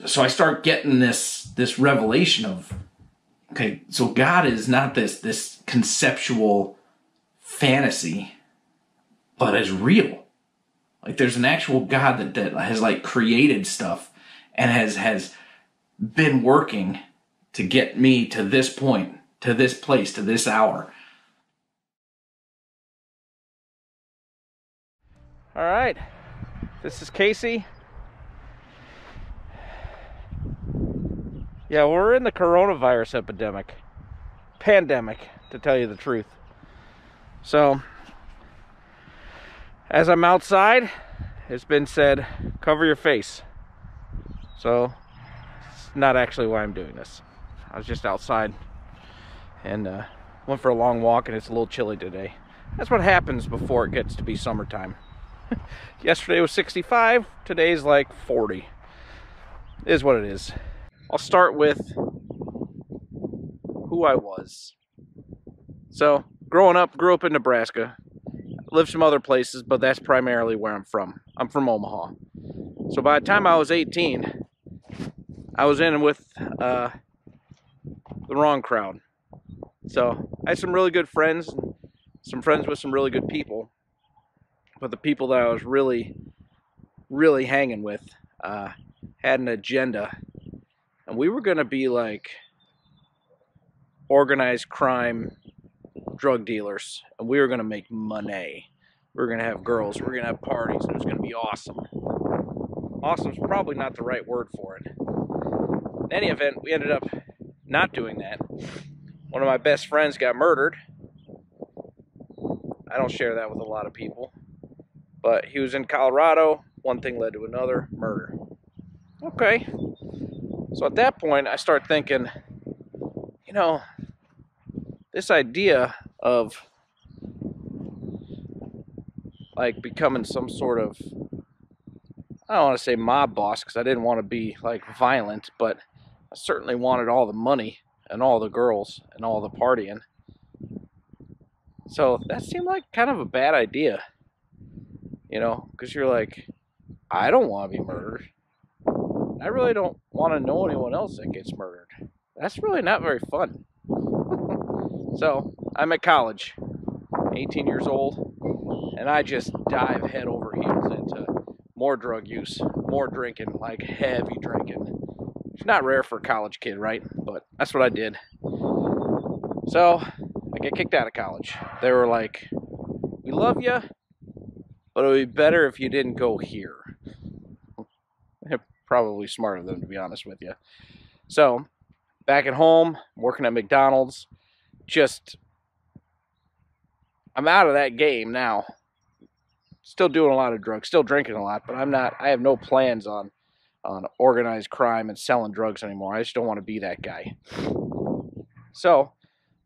so I start getting this revelation of, okay, so God is not this conceptual fantasy, but is real. Like there's an actual God that has like created stuff and has been working to get me to this point, to this place, to this hour. All right, this is Casey. Yeah, we're in the coronavirus pandemic, to tell you the truth. So, as I'm outside, it's been said, cover your face. So, it's not actually why I'm doing this. I was just outside and went for a long walk, and it's a little chilly today. That's what happens before it gets to be summertime. Yesterday was 65, today's like 40. It is what it is. I'll start with who I was. So, growing up, grew up in Nebraska. Lived some other places, but that's primarily where I'm from. I'm from Omaha. So by the time I was 18, I was in with the wrong crowd. So I had some really good friends, some friends with some really good people. But the people that I was really hanging with had an agenda. And we were going to be like organized crime drug dealers. And we were going to make money. We were going to have girls. We were going to have parties. And it was going to be awesome. Awesome's probably not the right word for it. In any event, we ended up not doing that. One of my best friends got murdered. I don't share that with a lot of people. But he was in Colorado. One thing led to another. Murder. Okay. So at that point, I start thinking, you know, this idea of like becoming some sort of, I don't want to say mob boss because I didn't want to be like violent, but I certainly wanted all the money and all the girls and all the partying. So that seemed like kind of a bad idea, you know, because you're like, I don't want to be murdered. I really don't want to know anyone else that gets murdered. That's really not very fun. So I'm at college, 18 years old, and I just dive head over heels into more drug use, more drinking, like heavy drinking. It's not rare for a college kid, right? But that's what I did. So I get kicked out of college. They were like, we love you, but it would be better if you didn't go here. They're probably smarter than, to be honest with you. So back at home, working at McDonald's, I'm out of that game now. Still doing a lot of drugs, still drinking a lot, but I have no plans on organized crime and selling drugs anymore. I just don't want to be that guy. So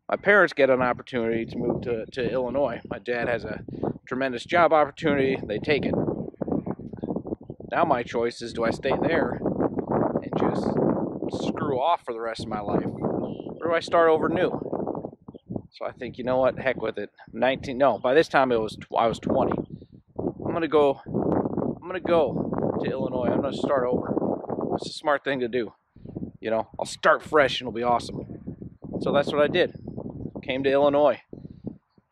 my parents get an opportunity to move to Illinois. My dad has a tremendous job opportunity. They take it. Now my choice is, do I stay there and just screw off for the rest of my life? Or do I start over new? So I think, you know what, heck with it. By this time I was 20. I'm gonna go to Illinois. I'm gonna start over. It's a smart thing to do. You know, I'll start fresh and it'll be awesome. So that's what I did. Came to Illinois.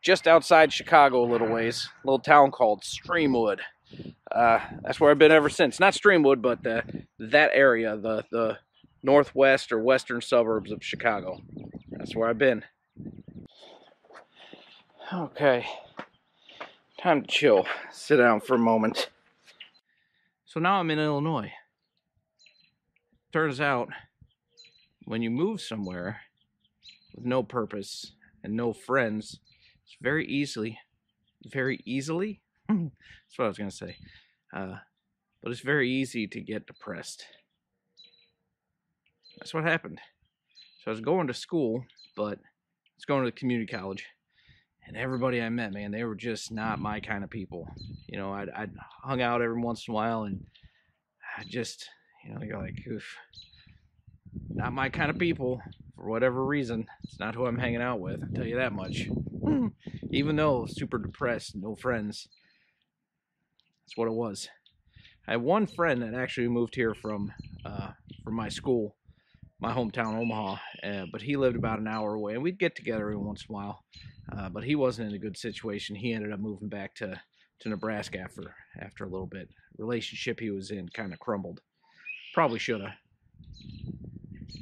Just outside Chicago a little ways. A little town called Streamwood. That's where I've been ever since. Not Streamwood, but that area, the northwest or western suburbs of Chicago. That's where I've been. Okay. Time to chill. Sit down for a moment. So now I'm in Illinois. Turns out, when you move somewhere with no purpose and no friends, it's very easily, that's what I was going to say, but it's very easy to get depressed. That's what happened. So I was going to school, but I was going to community college. And everybody I met, man, they were just not my kind of people. You know, I'd hung out every once in a while, and I just, you know, you're like, oof, not my kind of people for whatever reason. It's not who I'm hanging out with, I'll tell you that much. Even though super depressed, no friends, that's what it was. I had one friend that actually moved here from from my school, my hometown, Omaha, but he lived about an hour away, and we'd get together every once in a while. But he wasn't in a good situation. He ended up moving back to Nebraska after a little bit. Relationship he was in kind of crumbled. Probably should have.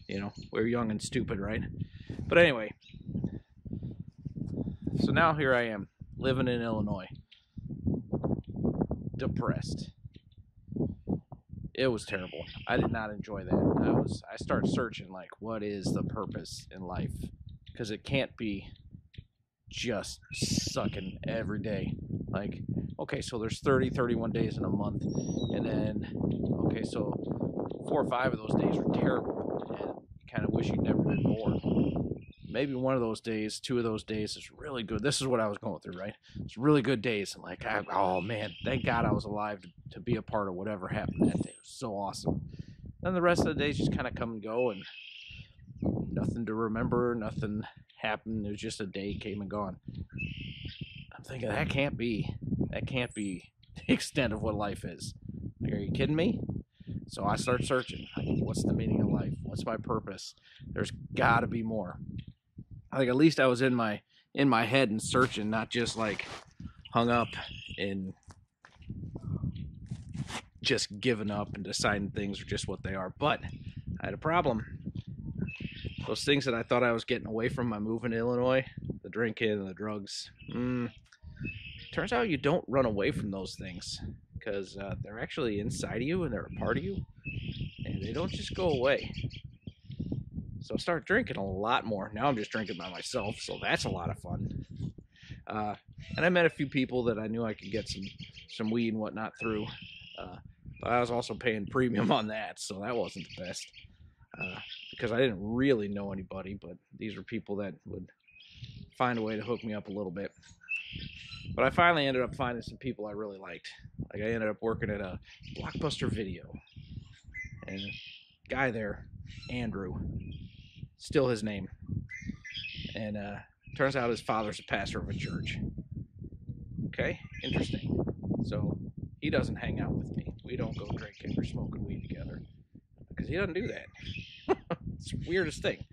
You know, we were young and stupid, right? But anyway, so now here I am, living in Illinois. Depressed. It was terrible. I did not enjoy that. I started searching, like, what is the purpose in life? Because it can't be just sucking every day. Like, okay, so there's 30, 31 days in a month. And then, okay, so 4 or 5 of those days were terrible. And you kind of wish you'd never been born. Maybe one of those days, 2 of those days is really good. This is what I was going through, right? It's really good days. I'm like, oh man, thank God I was alive to be a part of whatever happened that day. It was so awesome. Then the rest of the days just kind of come and go, and nothing to remember, nothing happened. It was just a day came and gone. I'm thinking, that can't be the extent of what life is. Like, are you kidding me? So I start searching. Like, what's the meaning of life? What's my purpose? There's got to be more. I think at least I was in my head and searching, not just like hung up and just giving up and deciding things are just what they are. But I had a problem. Those things that I thought I was getting away from my moving to Illinois, the drinking and the drugs, turns out you don't run away from those things, because they're actually inside of you and they're a part of you, and they don't just go away. So I started drinking a lot more. Now I'm just drinking by myself, so that's a lot of fun. And I met a few people that I knew I could get some weed and whatnot through. But I was also paying premium on that, so that wasn't the best. Because I didn't really know anybody, but these were people that would find a way to hook me up a little bit. But I finally ended up finding some people I really liked. Like, I ended up working at a Blockbuster Video. And a guy there, Andrew, still his name. And turns out his father's a pastor of a church. Okay, interesting. So he doesn't hang out with me. We don't go drinking or smoking weed together, because he doesn't do that. It's the weirdest thing.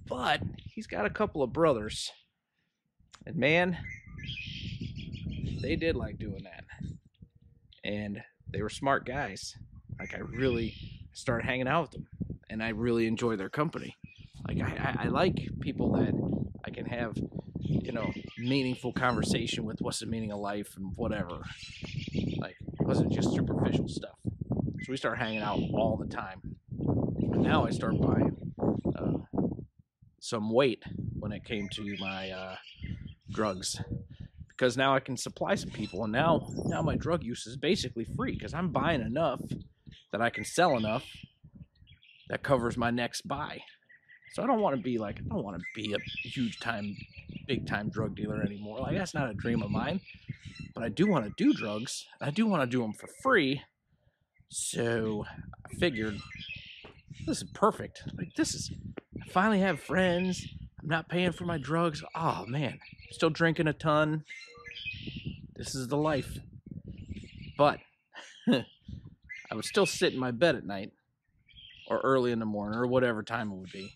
But he's got a couple of brothers, and man, they did like doing that. And they were smart guys. Like, I really started hanging out with them, and I really enjoy their company. Like, I like people that I can have, you know, meaningful conversation with. What's the meaning of life and whatever. Like, it wasn't just superficial stuff. So we start hanging out all the time. And now I start buying some weight when it came to my drugs, because now I can supply some people, and now my drug use is basically free, because I'm buying enough that I can sell enough that covers my next buy. So I don't want to be a huge time, big time drug dealer anymore. Like, that's not a dream of mine. But I do want to do drugs. I do want to do them for free. So I figured, this is perfect. Like, I finally have friends. I'm not paying for my drugs. Oh man, still drinking a ton. This is the life. But I would still sit in my bed at night, or early in the morning, or whatever time it would be.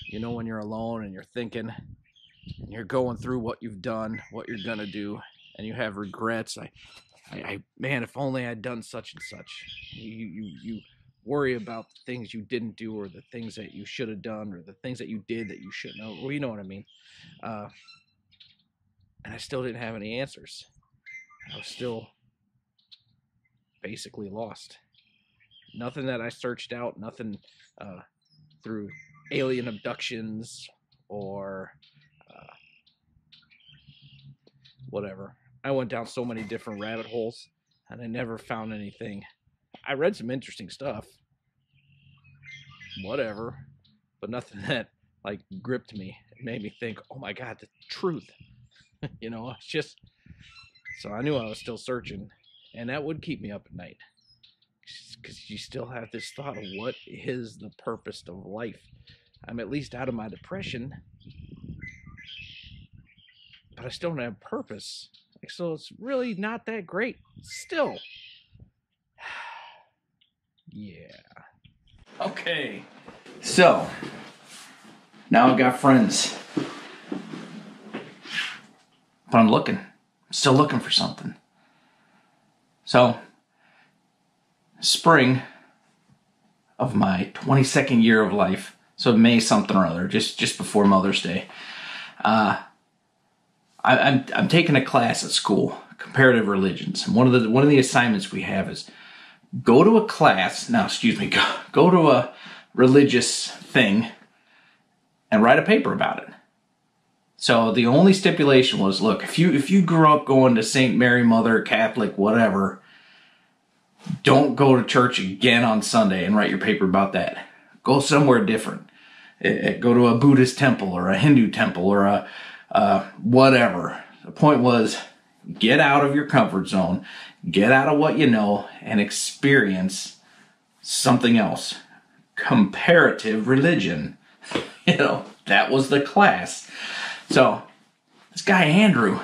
You know, when you're alone and you're thinking, and you're going through what you've done, what you're gonna do, and you have regrets. Man, if only I'd done such and such. You worry about the things you didn't do, or the things that you should have done, or the things that you did that you shouldn't have. Well, you know what I mean. And I still didn't have any answers. I was still basically lost. Nothing that I searched out, nothing through alien abductions or whatever. I went down so many different rabbit holes, and I never found anything. I read some interesting stuff, whatever, but nothing that like gripped me. It made me think, oh my God, the truth. You know, it's just, so I knew I was still searching, and that would keep me up at night, because you still have this thought of what is the purpose of life. I'm at least out of my depression, but I still don't have purpose. Like, so it's really not that great still. Yeah. Okay, so now I've got friends, but I'm still looking for something. So, spring of my 22nd year of life, so May something or other, just before Mother's Day, I'm taking a class at school, comparative religions, and one of the assignments we have is go to a class. Now, excuse me, go to a religious thing and write a paper about it. So the only stipulation was, look, if you grew up going to St. Mary Mother, Catholic, whatever, don't go to church again on Sunday and write your paper about that. Go somewhere different. Go to a Buddhist temple or a Hindu temple or a whatever. The point was, get out of your comfort zone, get out of what you know, and experience something else. Comparative religion. You know, that was the class. So, this guy Andrew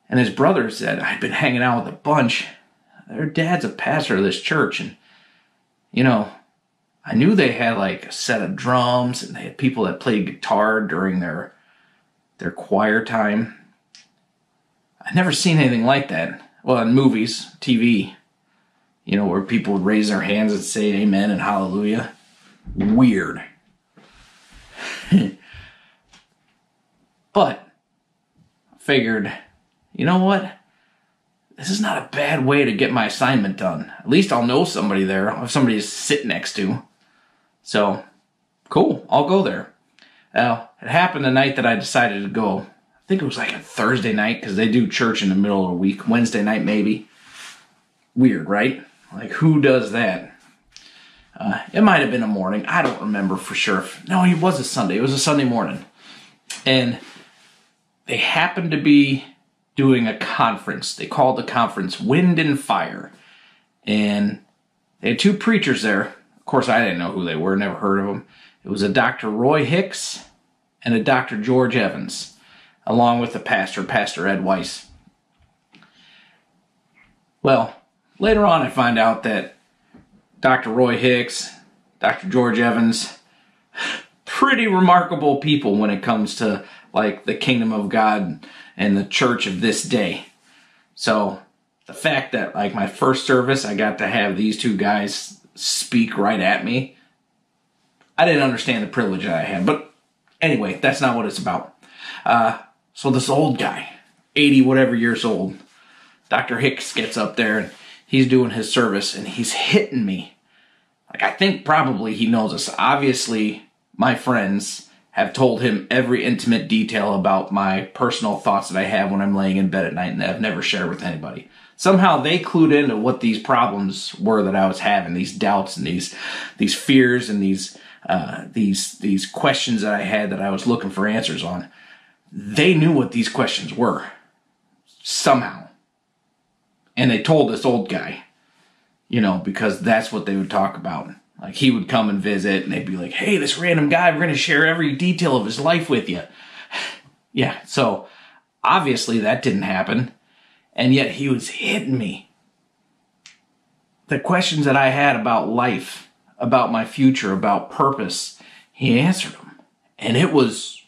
and his brother said, I'd been hanging out with a bunch. Their dad's a pastor of this church, and, you know, I knew they had like a set of drums, and they had people that played guitar during their choir time. I'd never seen anything like that. Well, in movies, TV, you know, where people would raise their hands and say amen and hallelujah. Weird. But I figured, you know what? This is not a bad way to get my assignment done. At least I'll know somebody there. I'll have somebody to sit next to. So, cool. I'll go there. Now, it happened the night that I decided to go. I think it was like a Thursday night, because they do church in the middle of the week. Wednesday night, maybe. Weird, right? Like, who does that? It might have been a morning. I don't remember for sure. No, it was a Sunday. It was a Sunday morning. And they happened to be doing a conference. They called the conference Wind and Fire. And they had two preachers there. Of course, I didn't know who they were. Never heard of them. It was a Dr. Roy Hicks and a Dr. George Evans, along with the pastor, Pastor Ed Weiss. Well, later on I find out that Dr. Roy Hicks, Dr. George Evans, pretty remarkable people when it comes to like the kingdom of God and the church of this day. So the fact that like my first service, I got to have these two guys speak right at me, I didn't understand the privilege that I had. But anyway, that's not what it's about. So this old guy, 80 whatever years old, Dr. Hicks gets up there and he's doing his service and he's hitting me. Like, I think probably he knows us. Obviously, my friends have told him every intimate detail about my personal thoughts that I have when I'm laying in bed at night, and I've never shared with anybody. Somehow they clued into what these problems were that I was having, these doubts and these fears and these questions that I had that I was looking for answers on. They knew what these questions were, somehow. And they told this old guy, you know, because that's what they would talk about. Like, he would come and visit, and they'd be like, hey, this random guy, we're going to share every detail of his life with you. Yeah, so obviously that didn't happen, and yet he was hitting me. The questions that I had about life, about my future, about purpose, he answered them. And it was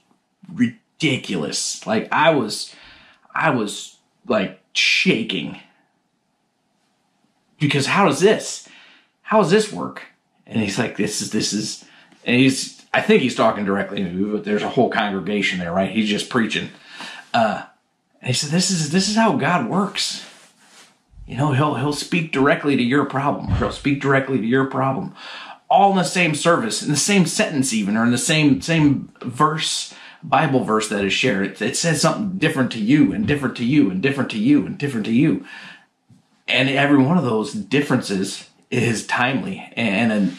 ridiculous. Like, I was like shaking. Because how does this work? And he's like, this is, and I think he's talking directly to me, but there's a whole congregation there, right? He's just preaching. And he said, this is how God works. You know, he'll speak directly to your problem. He'll speak directly to your problem. All in the same service, in the same sentence even, or in the same verse, Bible verse that is shared. It says something different to you, and different to you, and different to you, and different to you. And every one of those differences is timely and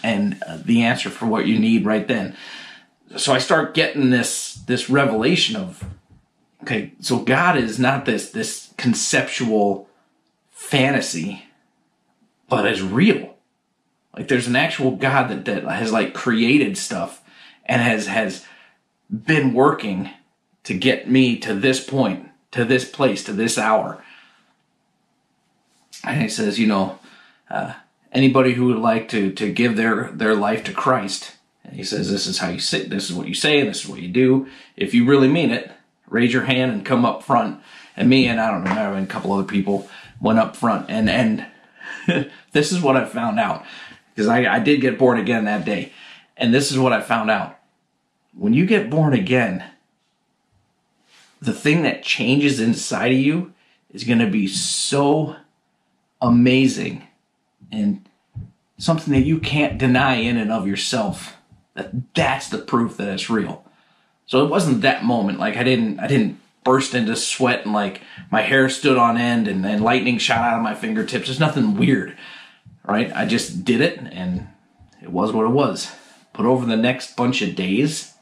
the answer for what you need right then. So I start getting this revelation of, okay, so God is not this conceptual fantasy, but is real. Like, there's an actual God that has like created stuff and has been working to get me to this point, to this place, to this hour. And he says, you know, anybody who would like to give their life to Christ. And he says, this is how you sit, this is what you say, this is what you do. If you really mean it, raise your hand and come up front. And me and I don't know, a couple other people went up front. And this is what I found out. Because I did get born again that day. And this is what I found out. When you get born again, the thing that changes inside of you is going to be so amazing and something that you can't deny in and of yourself. That's the proof that it's real. So it wasn't that moment. Like I didn't burst into sweat and like my hair stood on end and lightning shot out of my fingertips. There's nothing weird, right? I just did it and it was what it was. But over the next bunch of days,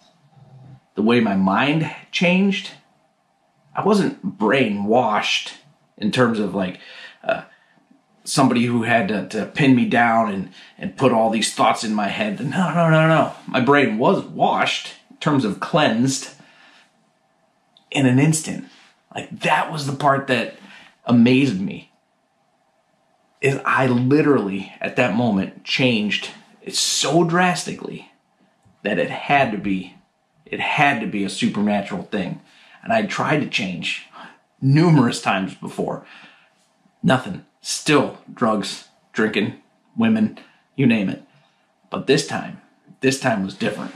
the way my mind changed, I wasn't brainwashed in terms of like somebody who had to pin me down and put all these thoughts in my head. No. My brain was washed in terms of cleansed in an instant. Like that was the part that amazed me. Is I literally at that moment changed it so drastically that it had to be a supernatural thing. And I tried to change numerous times before. Nothing. Still drugs, drinking, women, you name it. But this time was different.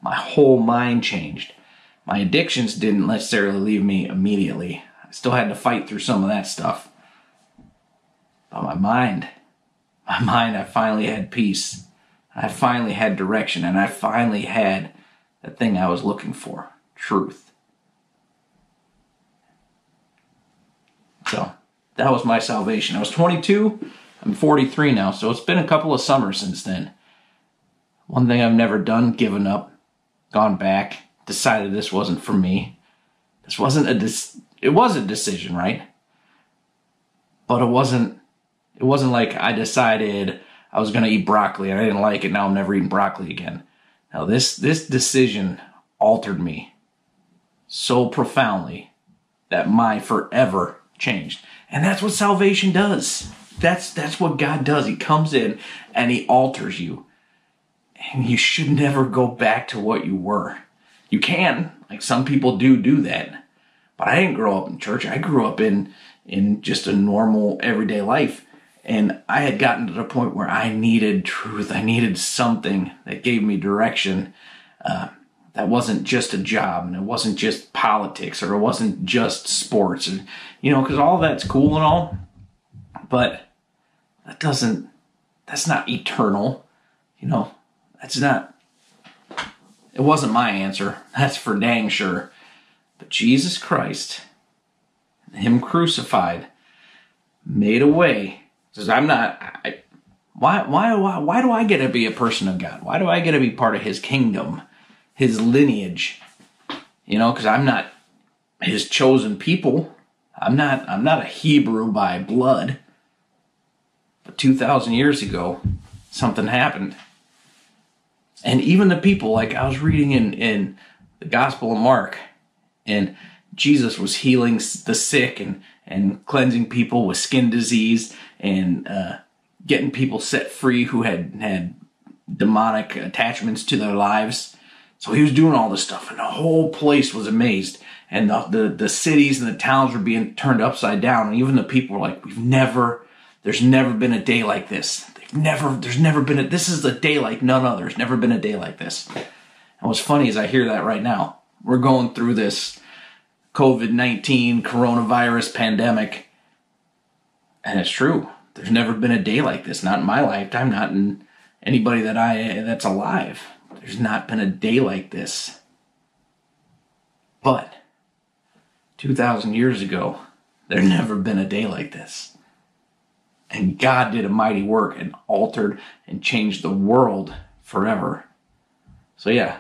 My whole mind changed. My addictions didn't necessarily leave me immediately. I still had to fight through some of that stuff. But my mind, I finally had peace. I finally had direction, and I finally had the thing I was looking for, truth. So that was my salvation. I was 22. I'm 43 now, so it's been a couple of summers since then. One thing I've never done, given up, gone back, decided this wasn't for me. This wasn't it was a decision, right? But it wasn't like I decided I was going to eat broccoli and I didn't like it, now I'm never eating broccoli again. Now this decision altered me so profoundly that my forever changed. And that's what salvation does. That's what God does. He comes in and he alters you. And you should never go back to what you were. You can, like some people do that. But I didn't grow up in church. I grew up in just a normal everyday life. And I had gotten to the point where I needed truth. I needed something that gave me direction. That wasn't just a job, and it wasn't just politics, or it wasn't just sports, and, because all that's cool and all, but that's not eternal, it wasn't my answer, that's for dang sure. But Jesus Christ, him crucified, made a way. Says, why do I get to be a person of God? Why do I get to be part of his kingdom? His lineage, because I'm not his chosen people. I'm not a Hebrew by blood. But 2,000 years ago, something happened. And even the people, like I was reading in the Gospel of Mark, and Jesus was healing the sick and cleansing people with skin disease and getting people set free who had demonic attachments to their lives. So he was doing all this stuff, and the whole place was amazed. And the cities and the towns were being turned upside down. And even the people were like, there's never been a day like this. This is a day like none other. There's never been a day like this. And what's funny is I hear that right now. We're going through this COVID-19 coronavirus pandemic. And it's true. There's never been a day like this. Not in my lifetime, not in anybody that's alive. There's not been a day like this. But 2,000 years ago, there never been a day like this. And God did a mighty work and altered and changed the world forever. So yeah,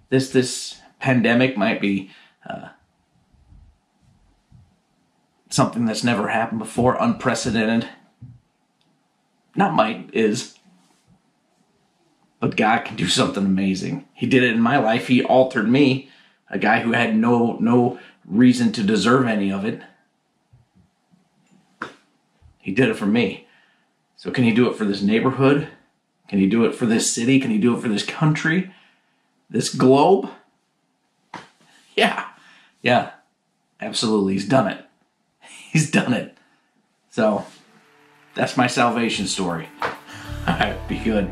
this pandemic might be something that's never happened before, unprecedented. Not might, is. But God can do something amazing. He did it in my life. He altered me, a guy who had no reason to deserve any of it. He did it for me. So can he do it for this neighborhood? Can he do it for this city? Can he do it for this country? This globe? Yeah. Yeah. Absolutely. He's done it. He's done it. So that's my salvation story. All right. Be good.